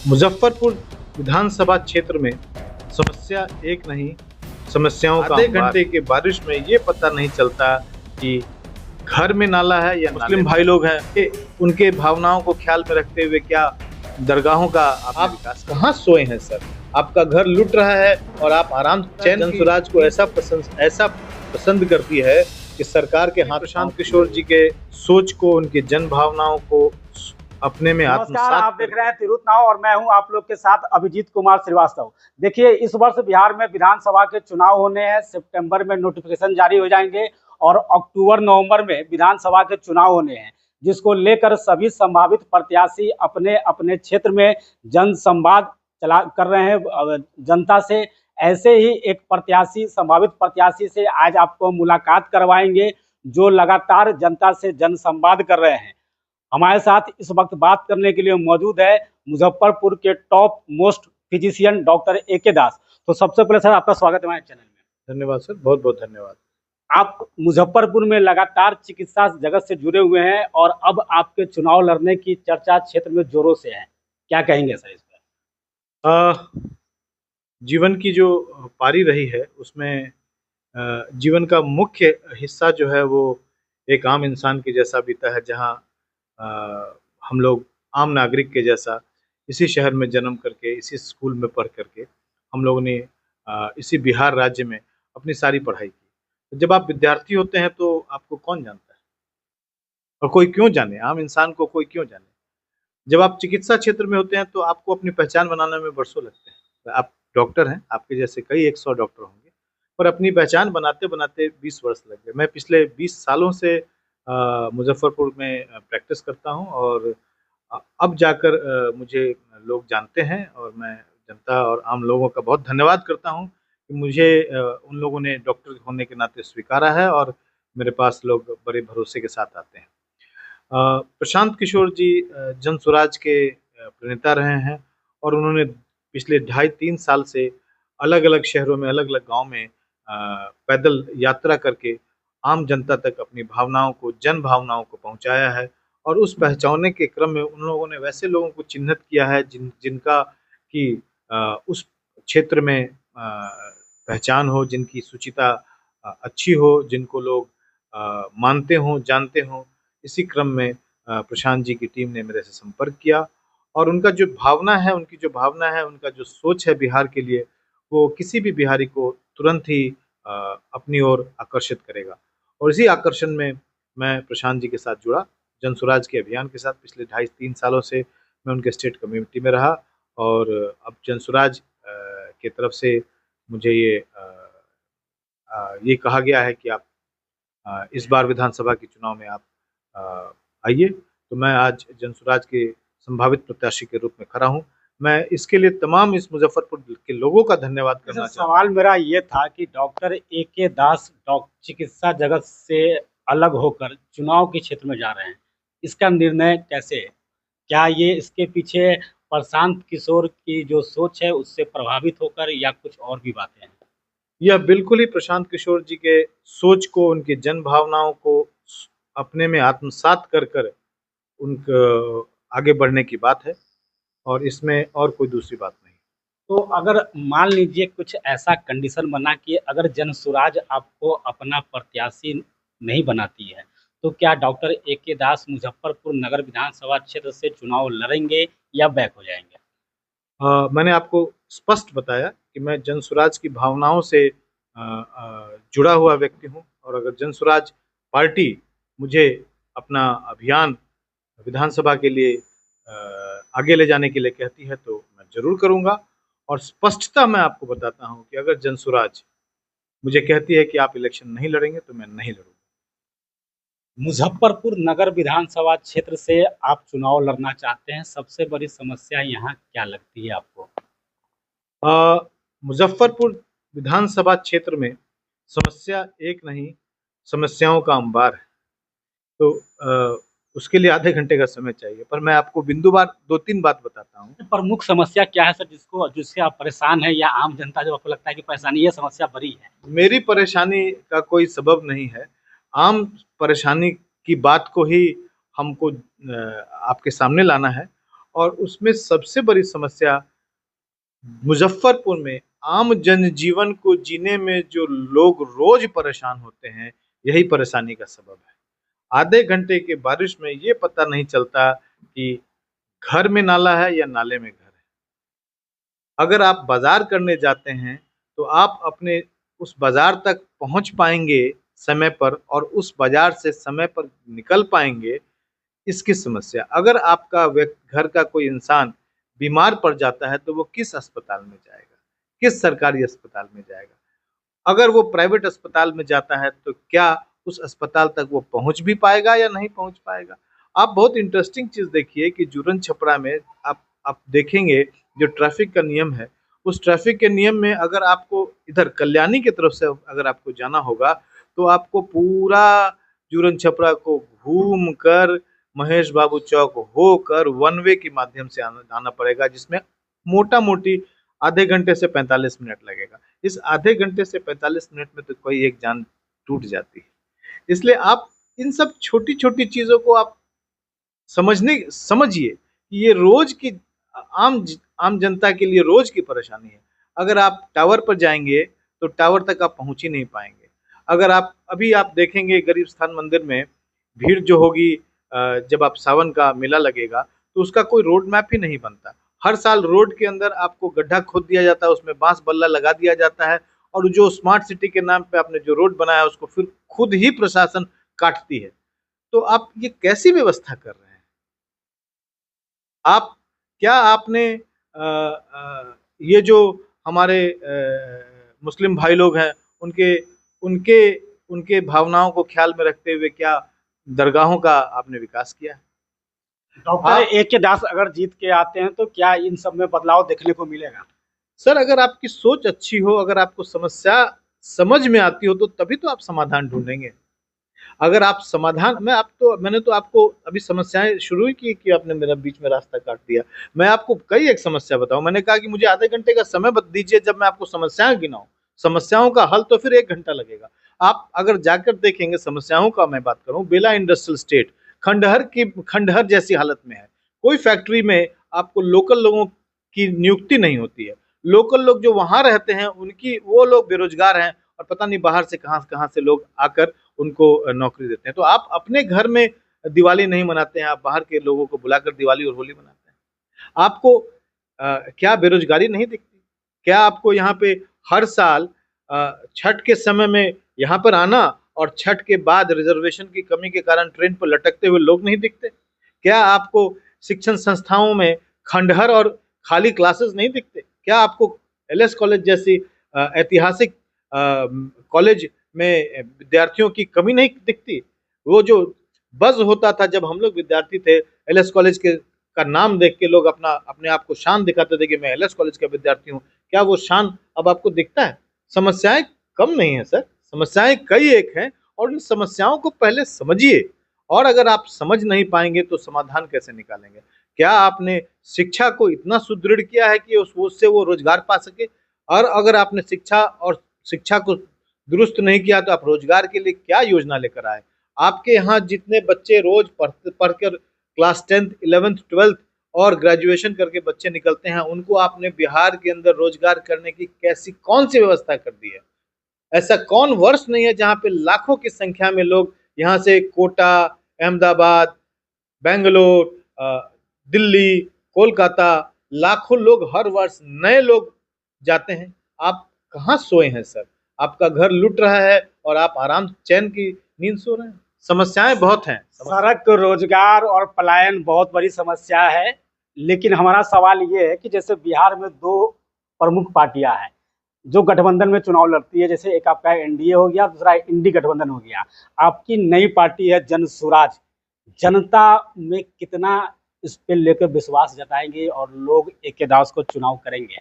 मुजफ्फरपुर विधानसभा क्षेत्र में समस्या एक नहीं, समस्याओं का आधे घंटे की बारिश में ये पता नहीं चलता कि घर में नाला है या मुस्लिम भाई लोग हैं कि उनके भावनाओं को ख्याल में रखते हुए क्या दरगाहों का आप विकास कहाँ सोए हैं सर। आपका घर लुट रहा है और आप आराम चैन जनसुराज को ऐसा पसंद करती है कि सरकार के हाथ। प्रशांत किशोर जी के सोच को, उनके जन भावनाओं को अपने में नमस्कार, आप देख रहे हैं तिरुत नाव और मैं हूं आप लोग के साथ अभिजीत कुमार श्रीवास्तव। देखिए, इस वर्ष बिहार में विधानसभा के चुनाव होने हैं। सितंबर में नोटिफिकेशन जारी हो जाएंगे और अक्टूबर नवंबर में विधानसभा के चुनाव होने हैं, जिसको लेकर सभी संभावित प्रत्याशी अपने अपने क्षेत्र में जन संवाद कर रहे हैं जनता से। ऐसे ही एक प्रत्याशी, संभावित प्रत्याशी से आज आपको मुलाकात करवाएंगे जो लगातार जनता से जन संवाद कर रहे हैं। हमारे साथ इस वक्त बात करने के लिए मौजूद है मुजफ्फरपुर के top most physician doctor A K. Das. तो सबसे पहले सर, आपका स्वागत है हमारे चैनल में। धन्यवाद सर, बहुत बहुत धन्यवाद। आप मुजफ्फरपुर में लगातार चिकित्सा जगत से जुड़े हुए हैं और अब आपके चुनाव लड़ने की चर्चा क्षेत्र में जोरों से है, क्या कहेंगे सर इस पर? जीवन की जो पारी रही है उसमें जीवन का मुख्य हिस्सा जो है वो एक आम इंसान के जैसा बीता है, जहाँ हम लोग आम नागरिक के जैसा इसी शहर में जन्म करके, इसी स्कूल में पढ़ करके हम लोगों ने इसी बिहार राज्य में अपनी सारी पढ़ाई की। तो जब आप विद्यार्थी होते हैं तो आपको कौन जानता है और कोई क्यों जाने, आम इंसान को कोई क्यों जाने। जब आप चिकित्सा क्षेत्र में होते हैं तो आपको अपनी पहचान बनाने में बरसों लगते हैं। आप डॉक्टर हैं, आपके जैसे कई 100 डॉक्टर होंगे, पर अपनी पहचान बनाते बनाते 20 वर्ष लग गए। मैं पिछले 20 सालों से मुजफ्फरपुर में प्रैक्टिस करता हूं और अब जाकर मुझे लोग जानते हैं और मैं जनता और आम लोगों का बहुत धन्यवाद करता हूं कि मुझे उन लोगों ने डॉक्टर होने के नाते स्वीकारा है और मेरे पास लोग बड़े भरोसे के साथ आते हैं। प्रशांत किशोर जी जनसुराज के प्रणेता रहे हैं और उन्होंने पिछले 2.5-3 साल से अलग अलग शहरों में, अलग अलग गाँव में पैदल यात्रा करके आम जनता तक अपनी भावनाओं को, जन भावनाओं को पहुंचाया है। और उस पहुंचाने के क्रम में उन लोगों ने वैसे लोगों को चिन्हित किया है जिनका कि उस क्षेत्र में पहचान हो, जिनकी सुचिता अच्छी हो, जिनको लोग मानते हों, जानते हों। इसी क्रम में प्रशांत जी की टीम ने मेरे से संपर्क किया और उनका जो भावना है, उनका जो सोच है बिहार के लिए, वो किसी भी बिहारी को तुरंत ही अपनी ओर आकर्षित करेगा। और इसी आकर्षण में मैं प्रशांत जी के साथ जुड़ा, जनसुराज के अभियान के साथ। पिछले 2.5-3 सालों से मैं उनके स्टेट कम्युनिटी में रहा और अब जनसुराज की तरफ से मुझे ये कहा गया है कि आप इस बार विधानसभा के चुनाव में आप आइए। तो मैं आज जनसुराज के संभावित प्रत्याशी के रूप में खड़ा हूँ। मैं इसके लिए तमाम इस मुजफ्फरपुर के लोगों का धन्यवाद करना चाहता हूँ। सवाल मेरा ये था कि डॉक्टर ए.के. दास चिकित्सा जगत से अलग होकर चुनाव के क्षेत्र में जा रहे हैं, इसका निर्णय कैसे है? क्या ये इसके पीछे प्रशांत किशोर की जो सोच है उससे प्रभावित होकर, या कुछ और भी बातें हैं? यह बिल्कुल ही प्रशांत किशोर जी के सोच को, उनकी जन भावनाओं को अपने में आत्मसात कर उनको आगे बढ़ने की बात है और इसमें और कोई दूसरी बात नहीं। तो अगर मान लीजिए कुछ ऐसा कंडीशन बना कि अगर जनसुराज आपको अपना प्रत्याशी नहीं बनाती है, तो क्या डॉक्टर ए.के. दास मुजफ्फरपुर नगर विधानसभा क्षेत्र से चुनाव लड़ेंगे या बैक हो जाएंगे? मैंने आपको स्पष्ट बताया कि मैं जनसुराज की भावनाओं से जुड़ा हुआ व्यक्ति हूं और अगर जनसुराज पार्टी मुझे अपना अभियान विधानसभा के लिए आगे ले जाने के लिए कहती है तो मैं जरूर करूंगा। और स्पष्टता मैं आपको बताता हूं कि अगर जनसुराज मुझे कहती है कि आप इलेक्शन नहीं लड़ेंगे तो मैं नहीं लड़ूंगा। मुजफ्फरपुर नगर विधानसभा क्षेत्र से आप चुनाव लड़ना चाहते हैं, सबसे बड़ी समस्या यहाँ क्या लगती है आपको? मुजफ्फरपुर विधानसभा क्षेत्र में समस्या एक नहीं, समस्याओं का अंबार है। तो उसके लिए आधे घंटे का समय चाहिए, पर मैं आपको बिंदुवार 2-3 बात बताता हूँ। प्रमुख समस्या क्या है सर, जिससे आप परेशान है, या आम जनता जो आपको लगता है कि परेशानी, ये समस्या बड़ी है? मेरी परेशानी का कोई सबब नहीं है। आम परेशानी की बात को ही हमको आपके सामने लाना है और उसमें सबसे बड़ी समस्या मुजफ्फरपुर में आम जनजीवन को जीने में जो लोग रोज परेशान होते हैं, यही परेशानी का सबब है। आधे घंटे की बारिश में ये पता नहीं चलता कि घर में नाला है या नाले में घर है। अगर आप बाजार करने जाते हैं तो आप अपने उस बाजार तक पहुंच पाएंगे समय पर और उस बाजार से समय पर निकल पाएंगे, इसकी समस्या। अगर आपका घर का कोई इंसान बीमार पड़ जाता है तो वो किस अस्पताल में जाएगा, किस सरकारी अस्पताल में जाएगा? अगर वो प्राइवेट अस्पताल में जाता है तो क्या उस अस्पताल तक वो पहुंच भी पाएगा या नहीं पहुंच पाएगा? आप बहुत इंटरेस्टिंग चीज देखिए कि जूरन छपरा में आप देखेंगे जो ट्रैफिक का नियम है, उस ट्रैफिक के नियम में अगर आपको इधर कल्याणी की तरफ से अगर आपको जाना होगा तो आपको पूरा जूरन छपरा को घूम कर महेश बाबू चौक होकर वन वे के माध्यम से आना पड़ेगा, जिसमें मोटा मोटी आधे घंटे से 45 मिनट लगेगा। इस आधे घंटे से 45 मिनट में तो कोई एक जान टूट जाती है। इसलिए आप इन सब छोटी छोटी चीजों को आप समझिए कि ये रोज की आम जनता के लिए रोज की परेशानी है। अगर आप टावर पर जाएंगे तो टावर तक आप पहुंच ही नहीं पाएंगे। अगर आप अभी आप देखेंगे गरीब स्थान मंदिर में भीड़ जो होगी, जब आप सावन का मेला लगेगा तो उसका कोई रोड मैप ही नहीं बनता। हर साल रोड के अंदर आपको गड्ढा खोद दिया जाता है, उसमें बांस बल्ला लगा दिया जाता है और जो स्मार्ट सिटी के नाम पे आपने जो रोड बनाया उसको फिर खुद ही प्रशासन काटती है। तो आप ये कैसी व्यवस्था कर रहे हैं? आप क्या आपने ये जो हमारे मुस्लिम भाई लोग हैं उनके उनके उनके भावनाओं को ख्याल में रखते हुए क्या दरगाहों का आपने विकास किया है? डॉक्टर ए के दास अगर जीत के आते हैं तो क्या इन सब में बदलाव देखने को मिलेगा? सर, अगर आपकी सोच अच्छी हो, अगर आपको समस्या समझ में आती हो तो तभी तो आप समाधान ढूंढेंगे। अगर आप समाधान मैंने तो आपको अभी समस्याएं शुरू ही की कि आपने मेरा बीच में रास्ता काट दिया। मैं आपको कई एक समस्या बताऊं, मैंने कहा कि मुझे आधे घंटे का समय दीजिए जब मैं आपको समस्याएं गिनाऊं। समस्याओं का हल तो फिर 1 घंटा लगेगा। आप अगर जाकर देखेंगे, समस्याओं का मैं बात करूं, बेला इंडस्ट्रियल स्टेट खंडहर जैसी हालत में है। कोई फैक्ट्री में आपको लोकल लोगों की नियुक्ति नहीं होती है। लोकल लोग जो वहां रहते हैं उनकी वो लोग बेरोजगार हैं और पता नहीं बाहर से कहां से लोग आकर उनको नौकरी देते हैं। तो आप अपने घर में दिवाली नहीं मनाते हैं, आप बाहर के लोगों को बुलाकर दिवाली और होली मनाते हैं। आपको क्या बेरोजगारी नहीं दिखती? क्या आपको यहाँ पे हर साल छठ के समय में यहाँ पर आना और छठ के बाद रिजर्वेशन की कमी के कारण ट्रेन पर लटकते हुए लोग नहीं दिखते? क्या आपको शिक्षण संस्थाओं में खंडहर और खाली क्लासेस नहीं दिखते? क्या आपको एलएस कॉलेज जैसी ऐतिहासिक कॉलेज में विद्यार्थियों की कमी नहीं दिखती? वो जो बज़ होता था जब हम लोग विद्यार्थी थे, एलएस कॉलेज के का नाम देख के लोग अपने आप को शान दिखाते थे कि मैं एलएस कॉलेज का विद्यार्थी हूँ। क्या वो शान अब आपको दिखता है? समस्याएं कम नहीं है सर, समस्याएं कई एक हैं और इन समस्याओं को पहले समझिए। और अगर आप समझ नहीं पाएंगे तो समाधान कैसे निकालेंगे? क्या आपने शिक्षा को इतना सुदृढ़ किया है कि उससे वो रोजगार पा सके? और अगर आपने शिक्षा को दुरुस्त नहीं किया तो आप रोजगार के लिए क्या योजना लेकर आए? आपके यहाँ जितने बच्चे रोज पढ़कर क्लास 10th 11th 12th और ग्रेजुएशन करके बच्चे निकलते हैं, उनको आपने बिहार के अंदर रोजगार करने की कौन सी व्यवस्था कर दी है? ऐसा कौन वर्ष नहीं है जहाँ पे लाखों की संख्या में लोग यहाँ से कोटा, अहमदाबाद, बेंगलोर, दिल्ली, कोलकाता, लाखों लोग हर वर्ष नए लोग जाते हैं। आप कहाँ सोए हैं सर? आपका घर लुट रहा है और आप आराम चैन की नींद सो रहे हैं। समस्याएं बहुत हैं। सड़क, रोजगार और पलायन बहुत बड़ी समस्या है। लेकिन हमारा सवाल ये है कि जैसे बिहार में 2 प्रमुख पार्टियां हैं जो गठबंधन में चुनाव लड़ती है, जैसे एक आपका एनडीए हो गया, दूसरा इंडी गठबंधन हो गया। आपकी नई पार्टी है जन सुराज। जनता में कितना इस पे लेकर विश्वास जताएंगे और लोग ए.के. दास को चुनाव करेंगे?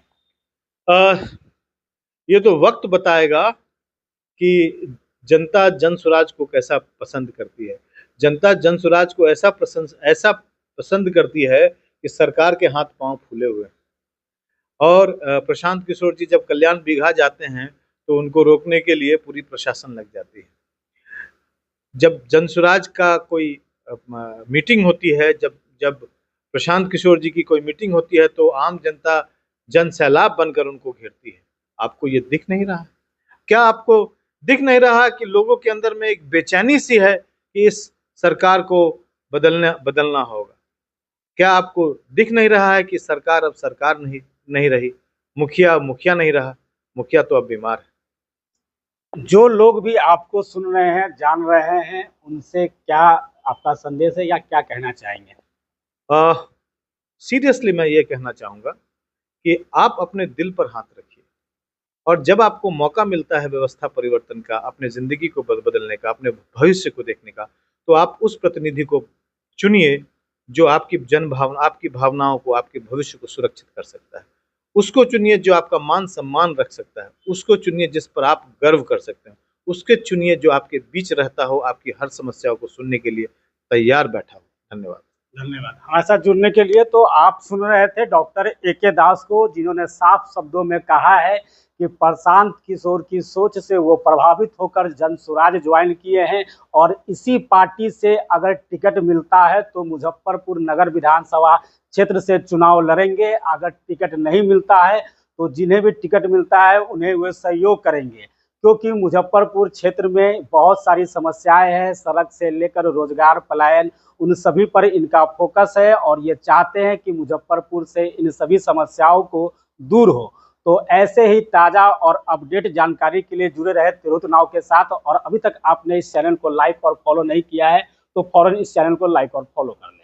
ये तो वक्त बताएगा कि जनता जन स्वराज को कैसा पसंद करती है। जनता जन स्वराज को ऐसा पसंद करती है कि सरकार के हाथ पांव फूले हुए हैं। और प्रशांत किशोर जी जब कल्याण बिघा जाते हैं तो उनको रोकने के लिए पूरी प्रशासन लग जाती है। जब जन स्वराज का कोई मीटिंग होती है, जब प्रशांत किशोर जी की कोई मीटिंग होती है तो आम जनता जन सैलाब बनकर उनको घेरती है। आपको ये दिख नहीं रहा? क्या आपको दिख नहीं रहा कि लोगों के अंदर में एक बेचैनी सी है कि इस सरकार को बदलना बदलना होगा? क्या आपको दिख नहीं रहा है कि सरकार अब सरकार नहीं नहीं रही, मुखिया मुखिया नहीं रहा, मुखिया तो अब बीमार है। जो लोग भी आपको सुन रहे हैं, जान रहे हैं, उनसे क्या आपका संदेश है या क्या कहना चाहेंगे? सीरियसली मैं ये कहना चाहूँगा कि आप अपने दिल पर हाथ रखिए और जब आपको मौका मिलता है व्यवस्था परिवर्तन का, अपने ज़िंदगी को बदलने का, अपने भविष्य को देखने का, तो आप उस प्रतिनिधि को चुनिए जो आपकी आपकी भावनाओं को, आपके भविष्य को सुरक्षित कर सकता है। उसको चुनिए जो आपका मान-सम्मान रख सकता है, उसको चुनिए जिस पर आप गर्व कर सकते हैं, उसके चुनिए जो आपके बीच रहता हो, आपकी हर समस्याओं को सुनने के लिए तैयार बैठा हो। धन्यवाद। धन्यवाद हमारे साथ जुड़ने के लिए। तो आप सुन रहे थे डॉक्टर ए.के. दास को, जिन्होंने साफ शब्दों में कहा है कि प्रशांत किशोर की सोच से वो प्रभावित होकर जन सुराज ज्वाइन किए हैं और इसी पार्टी से अगर टिकट मिलता है तो मुजफ्फरपुर नगर विधानसभा क्षेत्र से चुनाव लड़ेंगे। अगर टिकट नहीं मिलता है तो जिन्हें भी टिकट मिलता है उन्हें वे सहयोग करेंगे, क्योंकि मुजफ्फरपुर क्षेत्र में बहुत सारी समस्याएं हैं, सड़क से लेकर रोजगार, पलायन, उन सभी पर इनका फोकस है और ये चाहते हैं कि मुजफ्फरपुर से इन सभी समस्याओं को दूर हो। तो ऐसे ही ताज़ा और अपडेट जानकारी के लिए जुड़े रहे तिरहुत नाव के साथ। और अभी तक आपने इस चैनल को लाइक और फॉलो नहीं किया है तो फौरन इस चैनल को लाइक और फॉलो कर लें।